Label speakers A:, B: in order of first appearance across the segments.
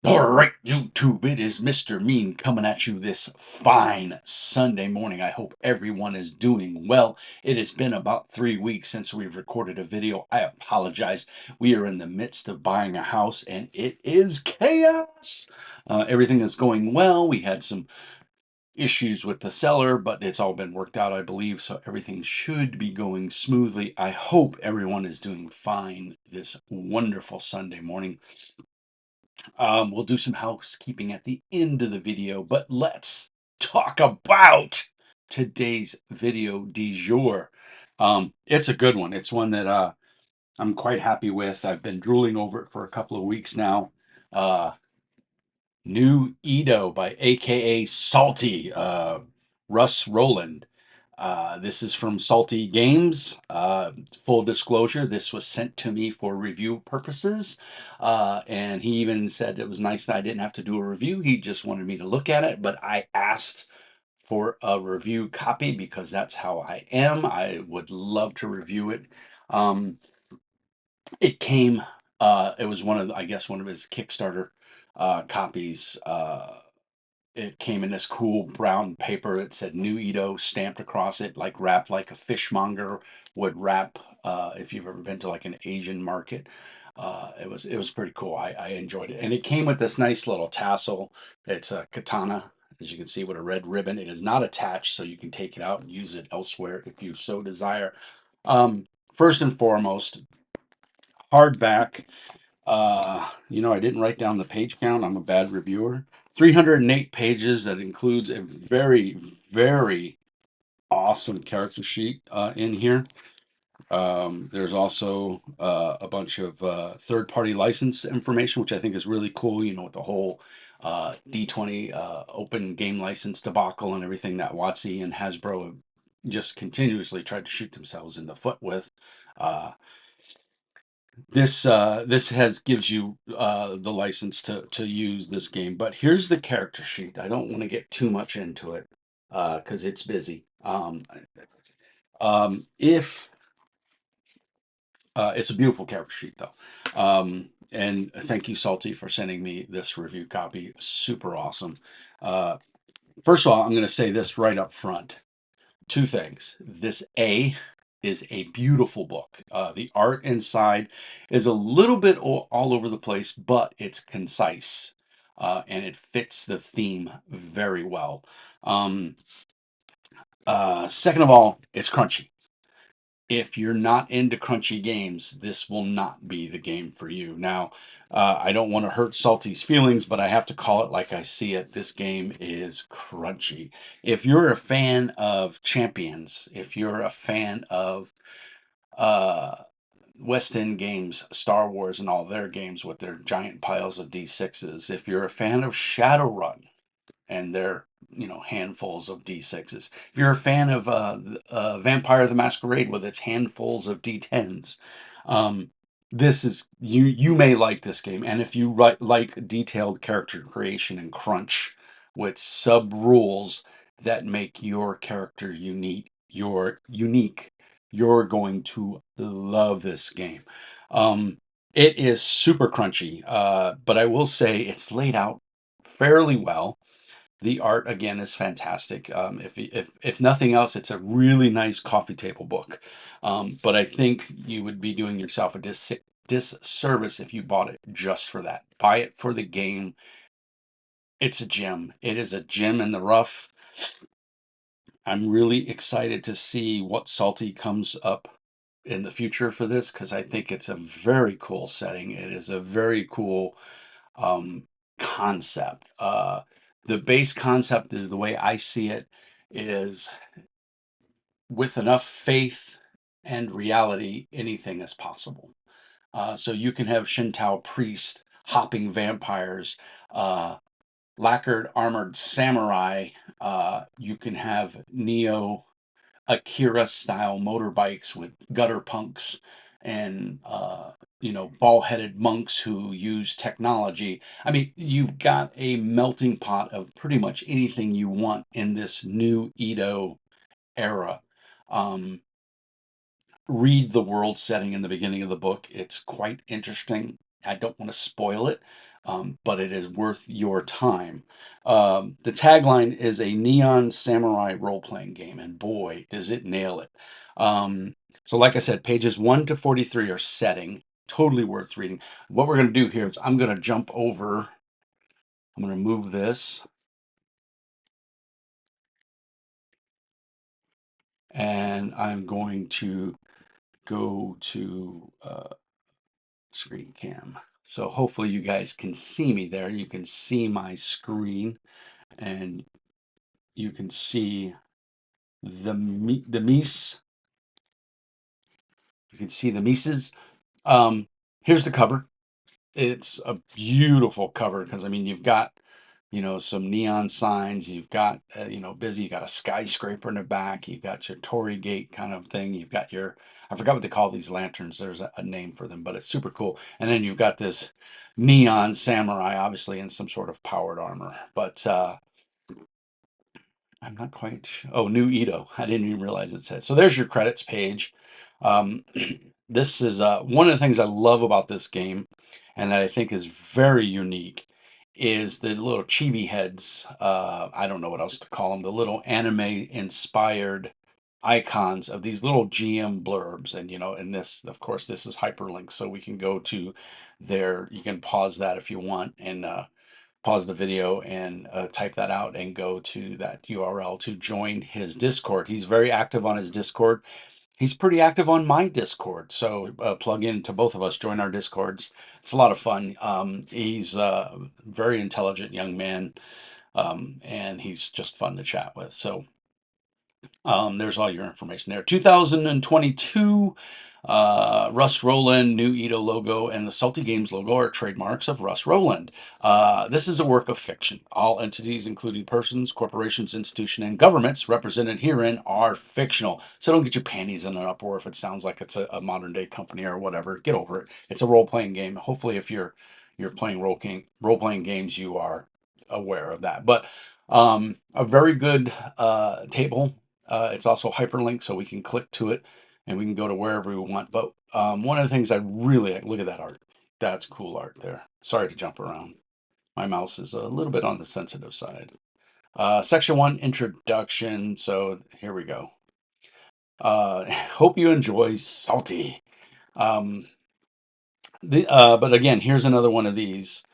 A: All right, YouTube, it is Mr. Mean coming at you this fine Sunday morning. I hope everyone is doing well. It has been about 3 weeks since we've recorded a video. I apologize. We are in the midst of buying a house and it is chaos. Everything is going well. We had some issues with the seller, but it's all been worked out, I believe. So everything should be going smoothly. I hope everyone is doing fine this wonderful Sunday morning. We'll do some housekeeping at the end of the video, but let's talk about today's video du jour. It's a good one. It's one that I'm quite happy with. I've been drooling over it for a couple of weeks now. Uh, New Edo by AKA Salty, Russ Roland. This is from Salty Games. Full disclosure, this was sent to me for review purposes. And he even said it was nice that I didn't have to do a review. He just wanted me to look at it, but I asked for a review copy because that's how I am. I would love to review it. Um, it came, it was I guess, one of his Kickstarter copies. It came in this cool brown paper that said New Edo stamped across it, like wrapped like a fishmonger would wrap. If you've ever been to like an Asian market, it was pretty cool. I enjoyed it, and it came with this nice little tassel. It's a katana, as you can see, with a red ribbon. It is not attached, so you can take it out and use it elsewhere if you so desire. First and foremost, hardback. I didn't write down the page count. I'm a bad reviewer. 308 pages. That includes a very, very awesome character sheet in here. There's also a bunch of third-party license information, which I think is really cool. With the whole D20 open game license debacle and everything that WotC and Hasbro have just continuously tried to shoot themselves in the foot with. Uh, this has gives you the license to use this game. But here's the character sheet. I don't want to get too much into it because it's busy. If It's a beautiful character sheet though. And thank you, Salty, for sending me this review copy. Super awesome. Uh, First of all, I'm going to say this right up front. Two things. This is a beautiful book. The art inside is a little bit all over the place, but it's concise and it fits the theme very well. Um, Second of all, it's crunchy. If you're not into crunchy games, this will not be the game for you. Now, I don't want to hurt Salty's feelings, but I have to call it like I see it. This game is crunchy. If you're a fan of Champions, if you're a fan of uh, West End games, Star Wars, and all their games with their giant piles of D6s, if you're a fan of Shadowrun, and they're handfuls of D6s. If you're a fan of Vampire the Masquerade with its handfuls of D10s, um, this is you may like this game. And if you like detailed character creation and crunch with sub rules that make your character you're going to love this game. It is super crunchy, but I will say it's laid out fairly well. The art again is fantastic. If nothing else, it's a really nice coffee table book. But I think you would be doing yourself a disservice if you bought it just for that. Buy it for the game. It's a gem. It is a gem in the rough. I'm really excited to see what Salty comes up in the future for this because I think it's a very cool setting. It is a very cool um, concept. The base concept is the way I see it is with enough faith and reality, anything is possible. So you can have Shinto priest, hopping vampires, uh, lacquered armored samurai. You can have Neo Akira style motorbikes with gutter punks and ball-headed monks who use technology. I mean, you've got a melting pot of pretty much anything you want in this new Edo era. Um, Read the world setting in the beginning of the book. It's quite interesting. I don't want to spoil it, but it is worth your time. The tagline is a neon samurai role playing game, and boy, does it nail it. Um, so, like I said, pages 1 to 43 are setting, totally worth reading. What we're going to do here is I'm going to jump over, I'm going to move this, and I'm going to go to screen cam. So hopefully you guys can see me there. You can see my screen, and you can see the Mies. You can see the Mises. Um, Here's the cover. It's a beautiful cover because I mean you've got some neon signs. You've got busy. You got a skyscraper in the back. You've got your Torii Gate kind of thing. You've got your I forgot what they call these lanterns. There's a name for them, but it's super cool. And then you've got this neon samurai, obviously in some sort of powered armor. But I'm not quite sure. Oh, New Edo. I didn't even realize it said. So there's your credits page. Um, this is one of the things I love about this game, and that I think is very unique, is the little chibi heads. I don't know what else to call them. The little anime-inspired icons of these little GM blurbs, and and this, of course, this is hyperlinked, so we can go to there. You can pause that if you want, and pause the video and type that out and go to that URL to join his Discord. He's very active on his Discord. He's pretty active on my Discord. So plug in to both of us, join our Discords. It's a lot of fun. He's a very intelligent young man, and he's just fun to chat with. So there's all your information there. 2022, Russ Roland, New Edo logo, and the Salty Games logo are trademarks of Russ Roland. This is a work of fiction. All entities, including persons, corporations, institutions, and governments represented herein are fictional. So don't get your panties in an uproar if it sounds like it's a modern day company or whatever. Get over it. It's a role playing game. Hopefully, if you're playing role playing games, you are aware of that. But a very good table. It's also hyperlinked, so we can click to it and we can go to wherever we want. But one of the things I really like, look at that art. That's cool art there. Sorry to jump around. My mouse is a little bit on the sensitive side. Section 1, introduction. So here we go. Hope you enjoy Salty. Um, but again, here's another one of these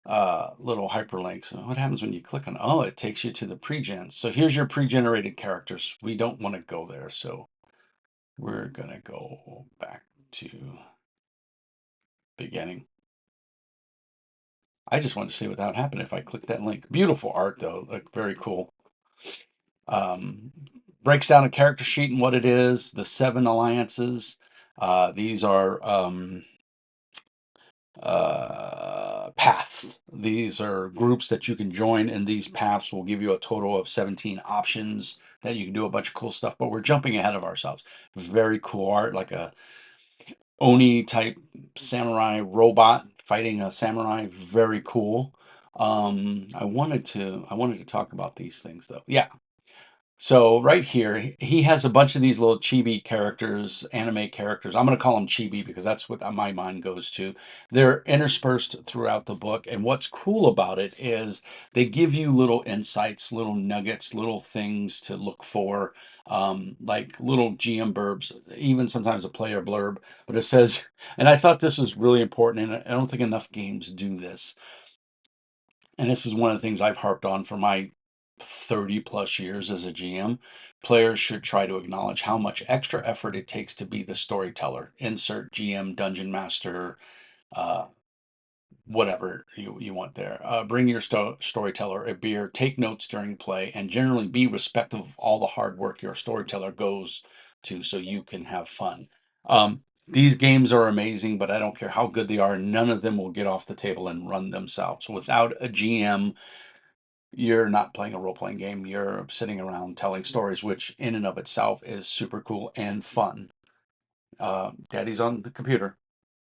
A: little hyperlinks. What happens when you click on? Oh, it takes you to the pregens. So here's your pre-generated characters. We don't want to go there, so we're gonna go back to beginning. I just wanted to see what that would happen if I click that link. Beautiful art though, like very cool. Um, Breaks down a character sheet and what it is. The 7 alliances. These are paths. These are groups that you can join, and these paths will give you a total of 17 options that you can do a bunch of cool stuff. But we're jumping ahead of ourselves. Very cool art, like a Oni type samurai robot fighting a samurai. Very cool. I wanted to talk about these things though. Yeah, so right here, he has a bunch of these little chibi characters, anime characters. I'm going to call them chibi because that's what my mind goes to. They're interspersed throughout the book, and what's cool about it is they give you little insights, little nuggets, little things to look for, like little GM blurbs, even sometimes a player blurb. But it says, and I thought this was really important, and I don't think enough games do this, and this is one of the things I've harped on for my 30 plus years as a GM. Players should try to acknowledge how much extra effort it takes to be the storyteller. Insert GM, dungeon master, uh, whatever you want there. Bring your storyteller a beer, take notes during play, and generally be respectful of all the hard work your storyteller goes to so you can have fun. These games are amazing, but I don't care how good they are, none of them will get off the table and run themselves. Without a GM, you're not playing a role playing game. You're sitting around telling stories, which in and of itself is super cool and fun. Daddy's on the computer.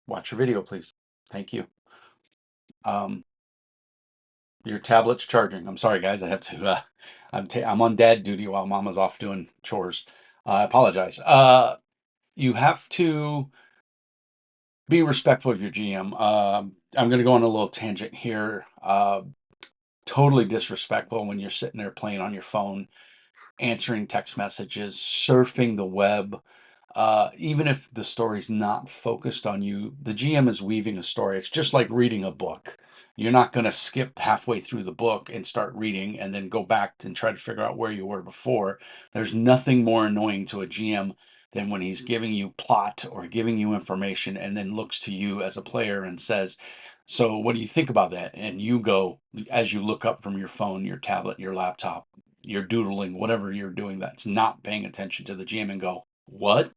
A: Watch your video, please. Thank you. Um, your tablet's charging. I'm sorry, guys. I have to. I'm on dad duty while Mama's off doing chores. I apologize. You have to Be respectful of your GM. I'm going to go on a little tangent here. Totally disrespectful when you're sitting there playing on your phone, answering text messages, surfing the web. Even if the story's not focused on you, the GM is weaving a story. It's just like reading a book. You're not going to skip halfway through the book and start reading and then go back and try to figure out where you were before. There's nothing more annoying to a GM than when he's giving you plot or giving you information and then looks to you as a player and says, "So, what do you think about that?" And you go, as you look up from your phone, your tablet, your laptop, you're doodling, whatever you're doing that's not paying attention to the GM and go, "What?"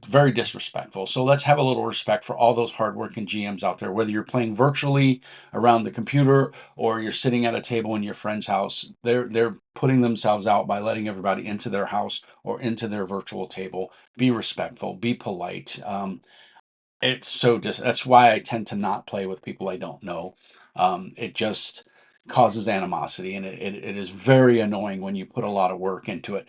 A: Very disrespectful. So let's have a little respect for all those hardworking GMs out there, whether you're playing virtually around the computer or you're sitting at a table in your friend's house. They're putting themselves out by letting everybody into their house or into their virtual table. Be respectful, be polite. It's so that's why I tend to not play with people I don't know. It just causes animosity, and it is very annoying when you put a lot of work into it.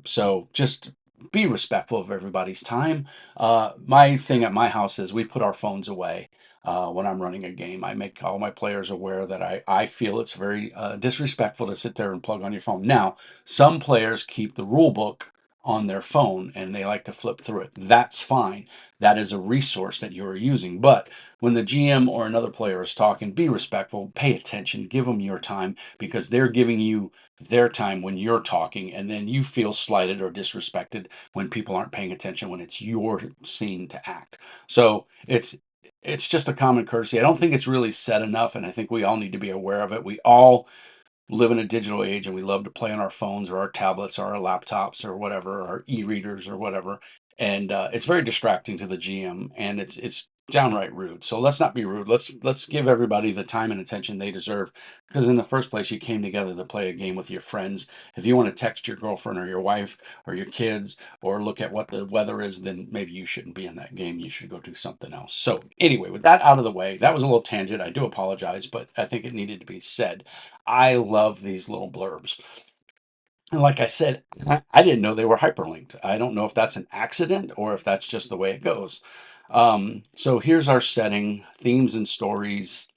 A: So just be respectful of everybody's time. My thing at my house is we put our phones away when I'm running a game. I make all my players aware that I feel it's very disrespectful to sit there and plug on your phone. Now, some players keep the rule book on their phone and they like to flip through it. That's fine. That is a resource that you are using. But when the GM or another player is talking, be respectful, pay attention, give them your time because they're giving you their time when you're talking, and then you feel slighted or disrespected when people aren't paying attention when it's your scene to act. So it's just a common courtesy. I don't think it's really said enough, and I think we all need to be aware of it. We all live in a digital age and we love to play on our phones or our tablets or our laptops or whatever, our e-readers or whatever. And it's very distracting to the GM and it's downright rude. So let's not be rude. Let's give everybody the time and attention they deserve because in the first place you came together to play a game with your friends. If you want to text your girlfriend or your wife or your kids or look at what the weather is, then maybe you shouldn't be in that game. You should go do something else. So anyway, with that out of the way, that was a little tangent. I do apologize, but I think it needed to be said. I love these little blurbs. And like I said, I didn't know they were hyperlinked. I don't know if that's an accident or if that's just the way it goes. So here's our setting, themes and stories,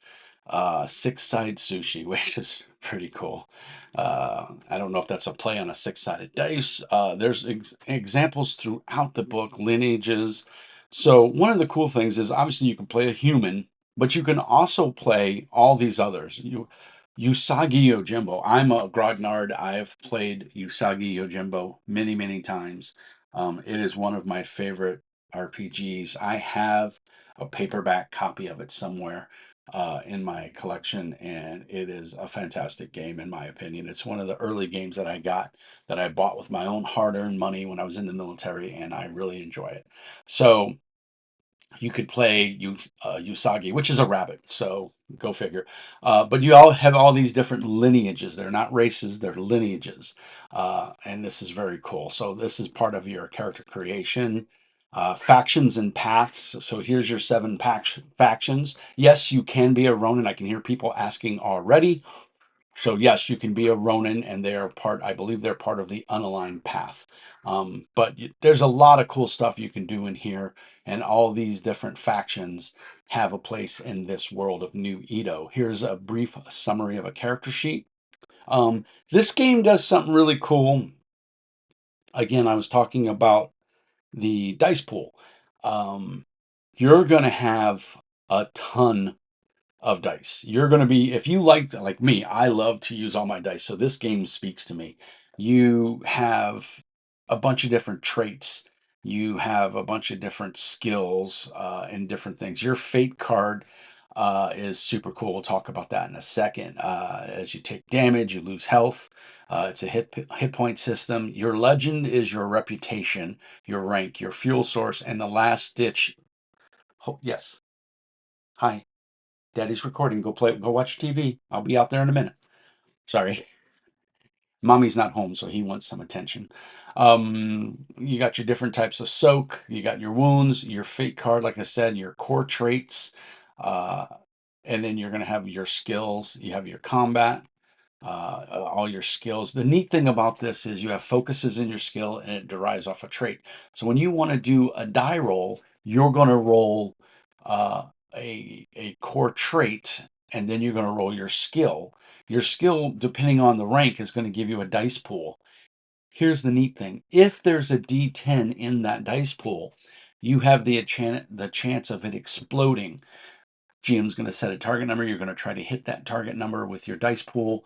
A: six-sided sushi, which is pretty cool. I don't know if that's a play on a six-sided dice. There's examples throughout the book, lineages. So one of the cool things is obviously you can play a human, but you can also play all these others. Usagi Yojimbo. I'm a grognard. I've played Usagi Yojimbo many, many times. It is one of my favorite RPGs. I have a paperback copy of it somewhere in my collection, and it is a fantastic game in my opinion. It's one of the early games that I got that I bought with my own hard-earned money when I was in the military, and I really enjoy it. So you could play Usagi, which is a rabbit. So go figure. But you all have all these different lineages. They're not races, they're lineages. And this is very cool. So this is part of your character creation. Factions and paths. So here's your seven factions. Yes, you can be a Ronin. I can hear people asking already. So yes, you can be a Ronin, and they are part. I believe they're part of the unaligned path. But there's a lot of cool stuff you can do in here, and all these different factions have a place in this world of New Edo. Here's a brief summary of a character sheet. This game does something really cool. Again, I was talking about the dice pool. Um, you're going to have a ton of dice. You're going to be, if you like me, I love to use all my dice. So this game speaks to me. You have a bunch of different traits. You have a bunch of different skills and different things. Your fate card is super cool. We'll talk about that in a second. As you take damage, you lose health. It's a hit point system. Your legend is your reputation, your rank, your fuel source, and the last ditch. Yes. Hi. Daddy's recording. Go watch TV. I'll be out there in a minute. Sorry. Mommy's not home, so he wants some attention. You got your different types of soak. You got your wounds, your fate card, like I said, your core traits. Uh, and then you're going to have your skills. You have your combat. all your skills. The neat thing about this is you have focuses in your skill and it derives off a trait. So when you want to do a die roll, you're going to roll uh, a core trait, and then you're going to roll your skill. Your skill, depending on the rank, is going to give you a dice pool. Here's the neat thing. If there's a D10 in that dice pool, you have the chance of it exploding. GM's going to set a target number. You're going to try to hit that target number with your dice pool.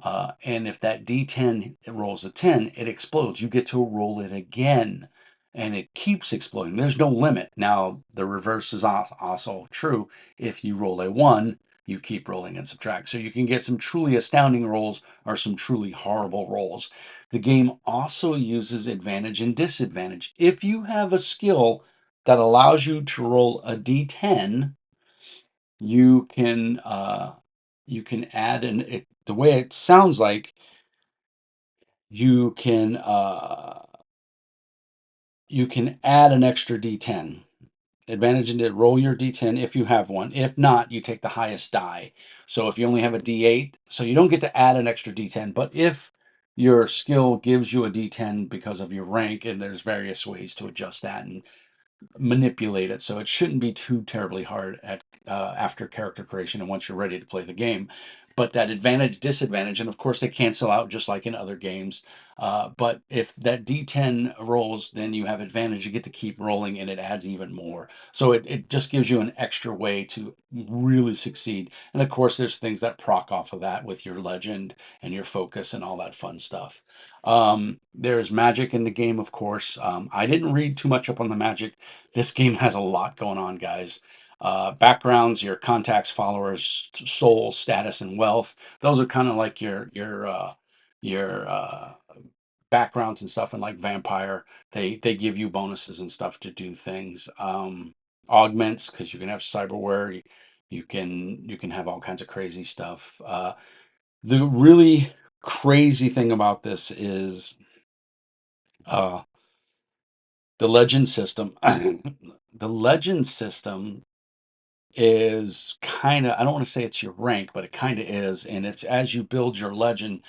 A: And if that D10 rolls a 10, it explodes. You get to roll it again and it keeps exploding. There's no limit. Now, the reverse is also true. If you roll a 1, you keep rolling and subtract. So you can get some truly astounding rolls or some truly horrible rolls. The game also uses advantage and disadvantage. If you have a skill that allows you to roll a D10, you can add the way it sounds like you can you can add an extra d10 advantage into roll your d10 if you have one. If not, you take the highest die. So if you only have a d8, so you don't get to add an extra d10, but if your skill gives you a d10 because of your rank, and there's various ways to adjust that and manipulate it. So it shouldn't be too terribly hard at after character creation and once you're ready to play the game. But that advantage, disadvantage, and of course they cancel out just like in other games. But if that D10 rolls, then you have advantage. You get to keep rolling, and it adds even more. So it just gives you an extra way to really succeed. And of course, there's things that proc off of that with your legend and your focus and all that fun stuff. There's magic in the game, of course. I didn't read too much up on the magic. This game has a lot going on, guys. Backgrounds, your contacts, followers, soul, status, and wealth. Those are kind of like your backgrounds and stuff. And like vampire, they give you bonuses and stuff to do things. Augments, because you can have cyberware. You can have all kinds of crazy stuff. The really crazy thing about this is uh, the legend system. The legend system is kind of, I don't want to say it's your rank, but it kind of is. And it's as you build your legend,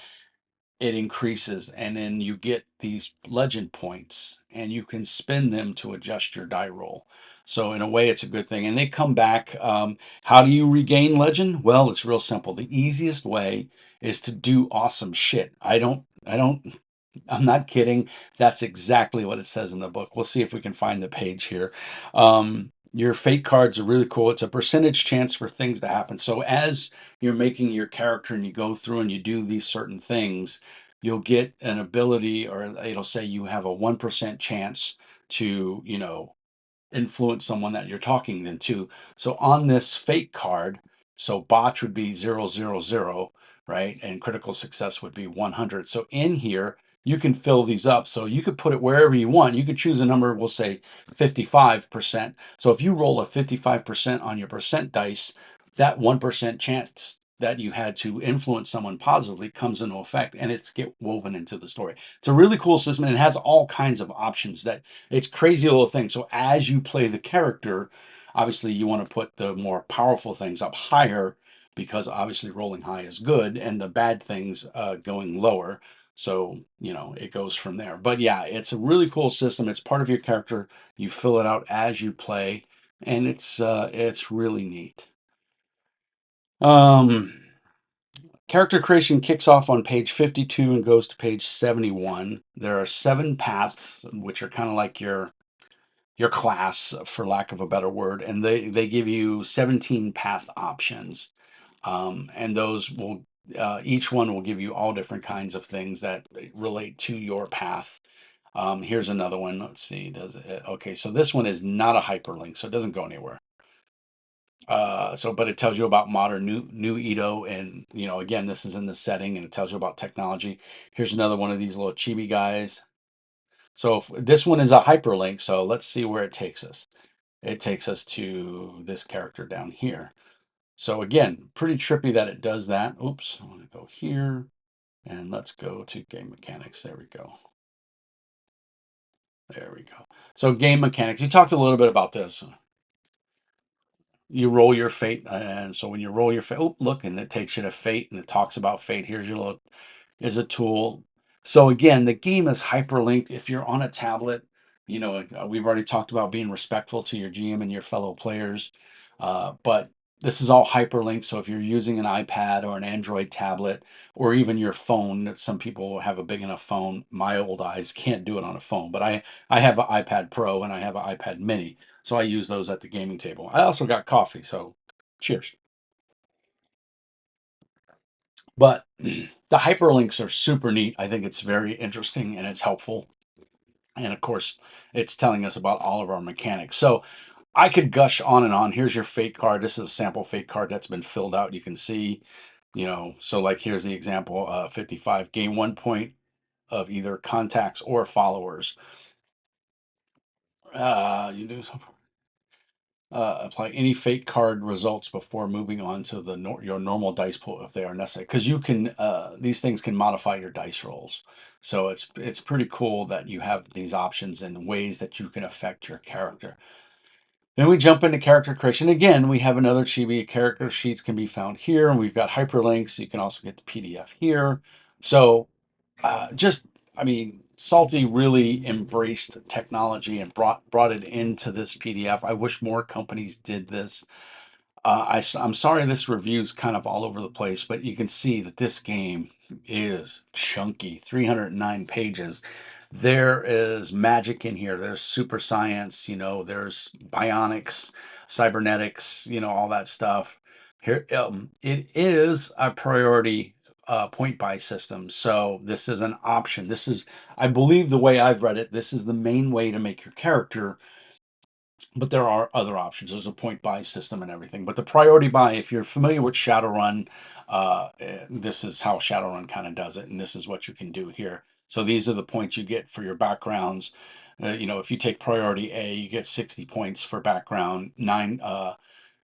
A: it increases. And then you get these legend points and you can spend them to adjust your die roll. So in a way, it's a good thing. And they come back. How do you regain legend? Well, it's real simple. The easiest way is to do awesome shit. I'm not kidding. That's exactly what it says in the book. We'll see if we can find the page here. Your fate cards are really cool. It's a percentage chance for things to happen. So as you're making your character and you go through and you do these certain things, you'll get an ability, or it'll say you have a 1% chance to, influence someone that you're talking then to. So on this fate card, so botch would be 000, right? And critical success would be 100. So in here, you can fill these up. So you could put it wherever you want. You could choose a number, we'll say 55%. So if you roll a 55% on your percent dice, that 1% chance that you had to influence someone positively comes into effect, and it's get woven into the story. It's a really cool system, and it has all kinds of options that it's crazy little thing. So as you play the character, obviously you want to put the more powerful things up higher because obviously rolling high is good, and the bad things going lower. So it goes from there. But yeah, it's a really cool system. It's part of your character. You fill it out as you play, and it's really neat. Um, Character creation kicks off on page 52 and goes to page 71. There are 7 paths, which are kind of like your class, for lack of a better word, and they give you 17 path options, and those will each one will give you all different kinds of things that relate to your path. Here's another one. Let's see. Does it? Okay, so this one is not a hyperlink, so it doesn't go anywhere. But it tells you about modern new Edo, and again, this is in the setting, and it tells you about technology. Here's another one of these little chibi guys. So if, this one is a hyperlink, so let's see where it takes us. It takes us to this character down here. So again, pretty trippy that it does that. Oops, I want to go here, and let's go to game mechanics. There we go. There we go. So game mechanics. You talked a little bit about this. you roll your fate, and so when you roll your fate, oh, look, and it takes you to fate, and it talks about fate. Here's your look, is a tool. So again, the game is hyperlinked. If you're on a tablet, we've already talked about being respectful to your GM and your fellow players, but this is all hyperlinked. So if you're using an iPad or an Android tablet, or even your phone, that some people have a big enough phone. My old eyes can't do it on a phone, but I have an iPad Pro and I have an iPad Mini, so I use those at the gaming table. I also got coffee, so cheers. But the hyperlinks are super neat. I think it's very interesting and it's helpful. And of course, it's telling us about all of our mechanics. So I could gush on and on. Here's your fate card. This is a sample fate card that's been filled out. You can see, so like here's the example, 55, gain 1 point of either contacts or followers. You do apply any fate card results before moving on to the your normal dice pool if they are necessary, because you can these things can modify your dice rolls. So it's pretty cool that you have these options and ways that you can affect your character. Then we jump into character creation. Again, we have another chibi. Character sheets can be found here, and we've got hyperlinks. You can also get the PDF here. So just, I mean, Salty really embraced technology and brought it into this PDF. I wish more companies did this. I'm sorry this review's kind of all over the place, but you can see that this game is chunky, 309 pages. There is magic in here. There's super science, there's bionics, cybernetics, all that stuff. Here, it is a priority point buy system. So this is an option. This is, I believe the way I've read it, this is the main way to make your character, but there are other options. There's a point buy system and everything. But the priority buy, if you're familiar with Shadowrun, this is how Shadowrun kind of does it, and this is what you can do here. So these are the points you get for your backgrounds. If you take priority A, you get 60 points for background. Nine,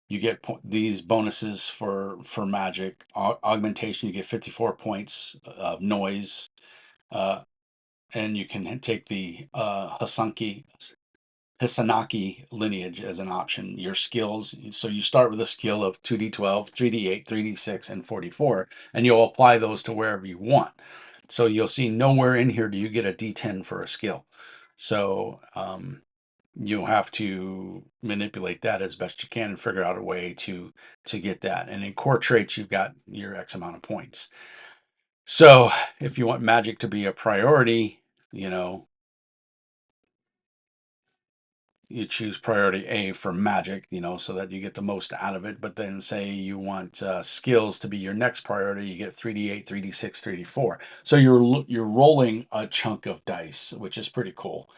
A: you get these bonuses for magic. Augmentation, you get 54 points of noise. Uh, and you can take the Hisanaki lineage as an option. Your skills, so you start with a skill of 2d12, 3d8, 3d6, and 44, and you'll apply those to wherever you want. So you'll see nowhere in here do you get a d10 for a skill. So you'll have to manipulate that as best you can and figure out a way to get that. And in core traits, you've got your X amount of points. So if you want magic to be a priority, you know, you choose priority A for magic, so that you get the most out of it. But then say you want skills to be your next priority, you get 3d8, 3d6, 3d4. So you're rolling a chunk of dice, which is pretty cool.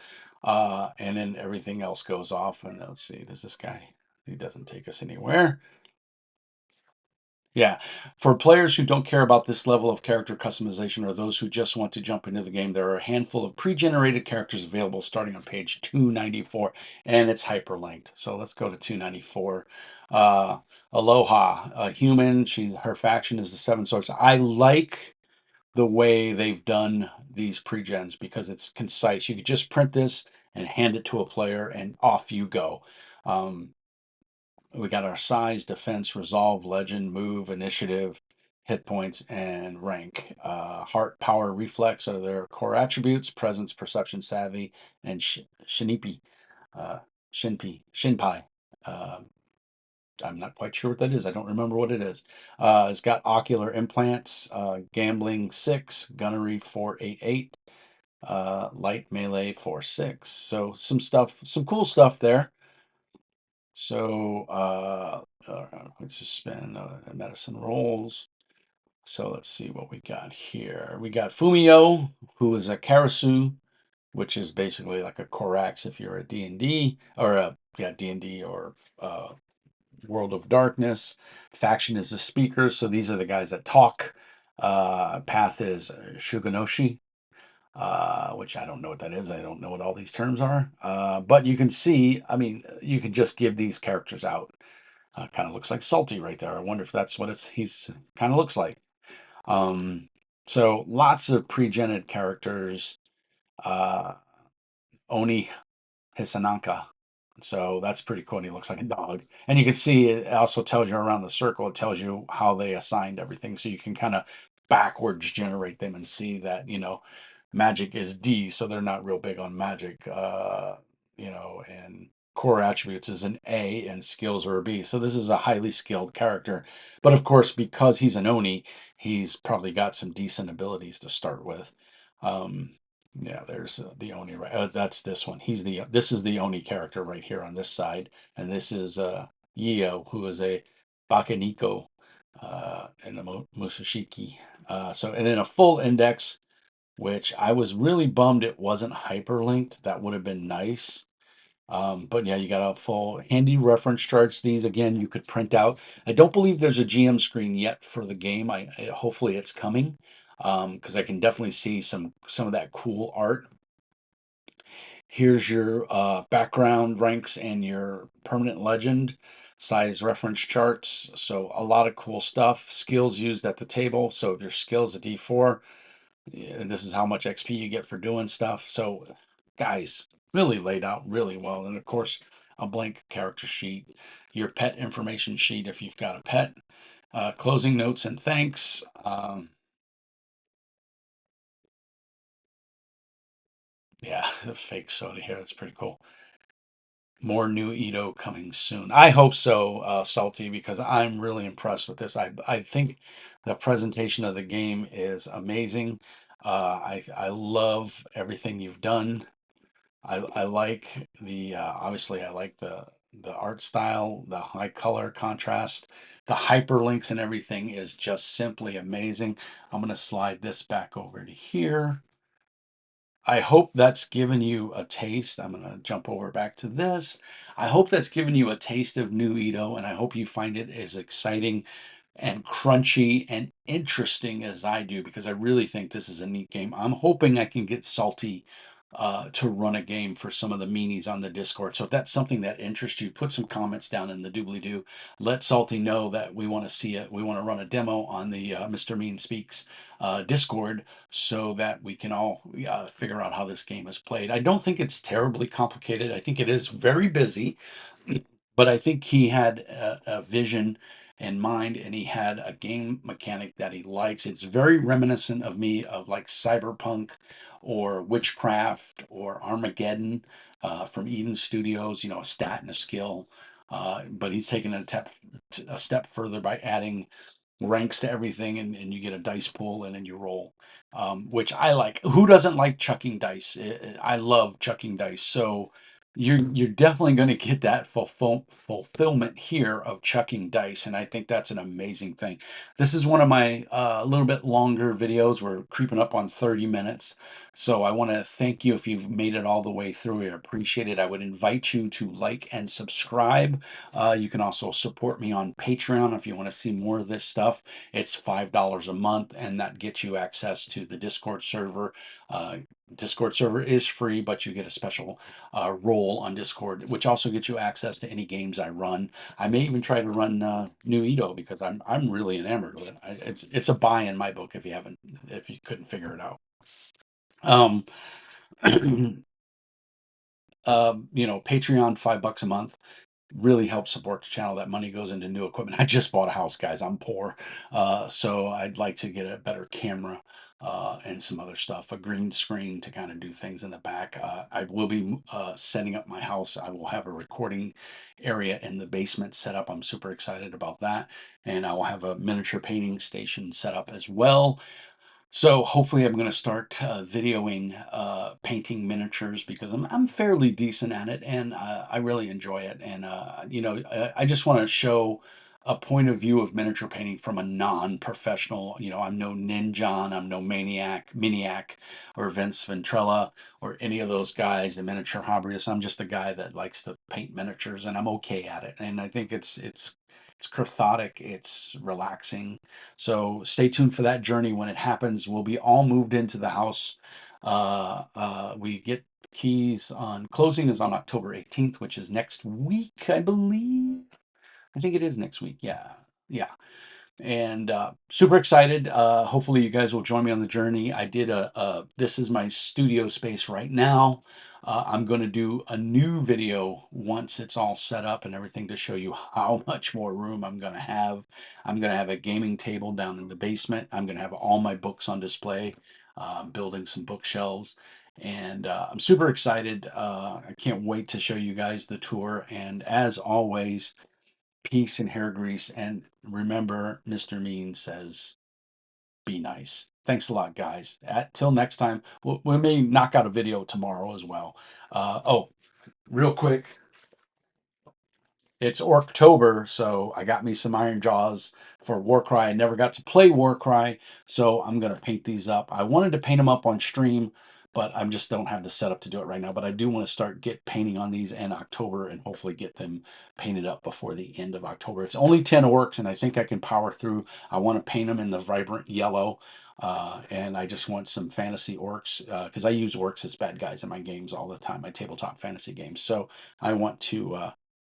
A: And then everything else goes off. And let's see, there's this guy. He doesn't take us anywhere. Yeah. For players who don't care about this level of character customization or those who just want to jump into the game, there are a handful of pre-generated characters available starting on page 294, and it's hyperlinked. So let's go to 294. Aloha, a human. Her faction is the Seven Swords. I like the way they've done these pre-gens because it's concise. You could just print this and hand it to a player, and off you go. Um, we got our size, defense, resolve, legend, move, initiative, hit points, and rank. Heart, power, reflex are their core attributes. Presence, perception, savvy, and shinipi, uh, shinpai. Uh, I'm not quite sure what that is. I don't remember what it is. It's got ocular implants, gambling 6, gunnery 488, light melee 4-6. So some cool stuff there. So let's suspend medicine rolls. So let's see what we got here. We got Fumio, who is a Karasu, which is basically like a Korax if you're a D&D, or D&D or World of Darkness. Faction is the speakers, so these are the guys that talk. Path is Shuganoshi, which I don't know what that is. I don't know what all these terms are. But you can see, I mean, you can just give these characters out. Kind of looks like Salty right there. I wonder if that's what he's kind of looks like. Um, so lots of pre-generated characters. Uh, Oni Hisanaka. So that's pretty cool. And he looks like a dog. And you can see it also tells you around the circle, it tells you how they assigned everything. So you can kind of backwards generate them and see that, magic is D, so they're not real big on magic. And core attributes is an A and skills are a B. So this is a highly skilled character. But of course, because he's an Oni, he's probably got some decent abilities to start with. Um, yeah, there's the Oni, right? That's this one. This is the Oni character right here on this side, and this is Yio, who is a Bakeniko and the Musashiki. And then a full index, which I was really bummed it wasn't hyperlinked. That would have been nice. But yeah, you got a full handy reference charts. These again, you could print out. I don't believe there's a GM screen yet for the game. Hopefully it's coming, because I can definitely see some of that cool art. Here's your background ranks and your permanent legend size reference charts. So a lot of cool stuff. Skills used at the table. So if your skill's a D4, yeah, this is how much XP you get for doing stuff. So, guys, really laid out really well. And of course, a blank character sheet, your pet information sheet if you've got a pet, closing notes and thanks. Yeah, fake soda here. That's pretty cool. More new Edo coming soon. I hope so, Salty, because I'm really impressed with this. I think the presentation of the game is amazing. I love everything you've done. I like the obviously I like the art style, the high color contrast, the hyperlinks and everything is just simply amazing. I'm gonna slide this back over to here. I hope that's given you a taste. I'm gonna jump over back to this. I hope that's given you a taste of New Edo, and I hope you find it as exciting and crunchy and interesting as I do, because I really think this is a neat game. I'm hoping I can get Salty to run a game for some of the meanies on the Discord. So if that's something that interests you, put some comments down in the doobly doo. Let Salty know that we want to see it. We want to run a demo on the Mr. Mean Speaks Discord so that we can all figure out how this game is played. I don't think it's terribly complicated. I think it is very busy, but I think he had a vision in mind and he had a game mechanic that he likes. It's very reminiscent of me of like Cyberpunk or Witchcraft or Armageddon from Eden Studios, a stat and a skill. But he's taken a step further by adding ranks to everything, and you get a dice pool and then you roll, which I like. Who doesn't like chucking dice? I love chucking dice. So you're definitely going to get that fulfillment here of chucking dice, and I think that's an amazing thing. This is one of my little bit longer videos. We're creeping up on 30 minutes, so I want to thank you if you've made it all the way through. I appreciate it. I would invite you to like and subscribe. You can also support me on Patreon if you want to see more of this stuff. It's $5 a month, and that gets you access to the Discord server. Uh, Discord server is free, but you get a special role on Discord, which also gets you access to any games I run. I may even try to run New Edo because I'm really enamored with it. It's a buy in my book if you couldn't figure it out. Um, Patreon, $5 a month really helps support the channel. That money goes into new equipment. I just bought a house, guys. I'm poor. So I'd like to get a better camera and some other stuff, a green screen to kind of do things in the back. I will be setting up my house. I will have a recording area in the basement set up. I'm super excited about that. And I will have a miniature painting station set up as well. So hopefully I'm going to start videoing painting miniatures because I'm fairly decent at it and I really enjoy it. And I just want to show a point of view of miniature painting from a non-professional. I'm no Ninjon, I'm no Maniac, or Vince Ventrella, or any of those guys, the miniature hobbyists. I'm just a guy that likes to paint miniatures, and I'm okay at it. And I think it's cathartic, it's relaxing, so stay tuned for that journey when it happens. We'll be all moved into the house. We get keys on closing is on October 18th, which is next week, I believe. I think it is next week. Yeah. Yeah. and super excited. Hopefully, you guys will join me on the journey. I did this is my studio space right now. I'm going to do a new video once it's all set up and everything to show you how much more room I'm going to have. I'm going to have a gaming table down in the basement. I'm going to have all my books on display, building some bookshelves. And I'm super excited. I can't wait to show you guys the tour. And as always, peace and hair grease. And remember, Mr. Mean says, be nice. Thanks a lot, guys. Till next time, we may knock out a video tomorrow as well. Oh, real quick, it's Orktober, so I got me some Iron Jaws for Warcry. I never got to play Warcry, so I'm gonna paint these up. I wanted to paint them up on stream, but I just don't have the setup to do it right now. But I do want to start painting on these in October and hopefully get them painted up before the end of October. It's only 10 orcs, and I think I can power through. I want to paint them in the vibrant yellow, and I just want some fantasy orcs because I use orcs as bad guys in my games all the time, my tabletop fantasy games. So I want to.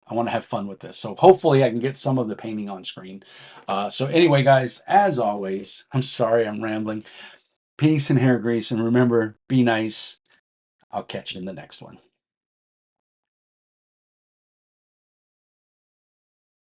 A: I want to have fun with this. So hopefully I can get some of the painting on screen. So anyway, guys, as always, I'm sorry I'm rambling. Peace and hair grease. And remember, be nice. I'll catch you in the next one.